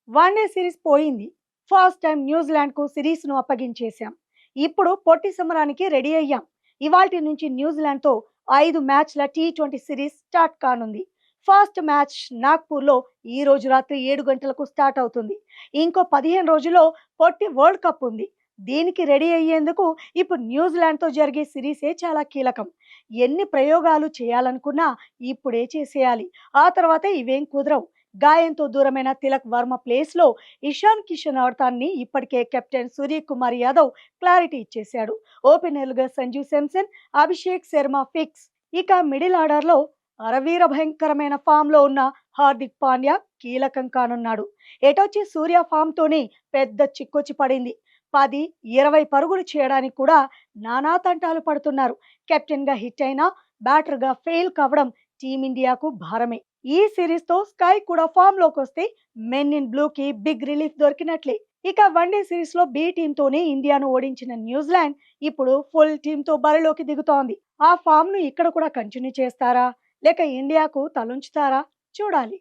One day series పోయింది. First time న్యూజిలాండ్‌కు సిరీస్‌ను అప్పగించేశాం. ఇప్పుడు పొట్టి సమరానికి రెడీ అయ్యాం. ఇవాల్టి నుంచి న్యూజిలాండ్‌తో 5 మ్యాచ్‌ల టీ20 సిరీస్ స్టార్ట్ కానుంది. ఫస్ట్ మ్యాచ్ నాగ్పూర్‌లో ఈ రోజు రాత్రి 7 గంటలకు స్టార్ట్ అవుతుంది. ఇంకో 15 రోజుల్లో పొట్టి వరల్డ్ కప్ ఉంది. దీనికి రెడీ అయ్యేందుకు ఇప్పుడు న్యూజిలాండ్‌తో జరిగే సిరీసే చాలా కీలకం. ఎన్ని ప్రయోగాలు చేయాలనుకున్నా ఇప్పుడే చేసేయాలి. ఆ తర్వాత ఇవేం కుదరవు. గాయంతో దూరమైన తిలక్ వర్మ ప్లేస్‌లో ఇషాన్ కిషన్ ఆడతాన్ని ఇప్పటికే కెప్టెన్ సూర్యకుమార్ యాదవ్ క్లారిటీ ఇచ్చేశాడు. ఓపెనర్లుగా సంజు శాంసన్, అభిషేక్ శర్మ ఫిక్స్. ఇక మిడిల్ ఆర్డర్‌లో అరవీర భయంకరమైన ఫామ్‌లో ఉన్న హార్దిక్ పాండ్యా కీలకం కానున్నాడు. ఎటొచ్చి సూర్య ఫామ్‌తోనే పెద్ద చిక్కొచ్చి పడింది. 10, 20 పరుగులు చేయడానికి కూడా నానా తంటాలు పడుతున్నారు. కెప్టెన్‌గా హిట్ అయినా బ్యాటర్‌గా ఫెయిల్ కావడం టీమిండియాకు భారమే. ఈ సిరీస్ తో స్కై కూడా ఫామ్ లోకి వస్తే మెన్ ఇన్ బ్లూ కి బిగ్ రిలీఫ్ దొరికినట్లే. ఇక వన్డే సిరీస్ లో బి టీమ్ తోనే ఇండియాను ఓడించిన న్యూజిలాండ్ ఇప్పుడు ఫుల్ టీమ్ తో బరిలోకి దిగుతోంది. ఆ ఫామ్ ను ఇక్కడ కూడా కంటిన్యూ చేస్తారా లేక ఇండియాకు తలుంచుతారా చూడాలి.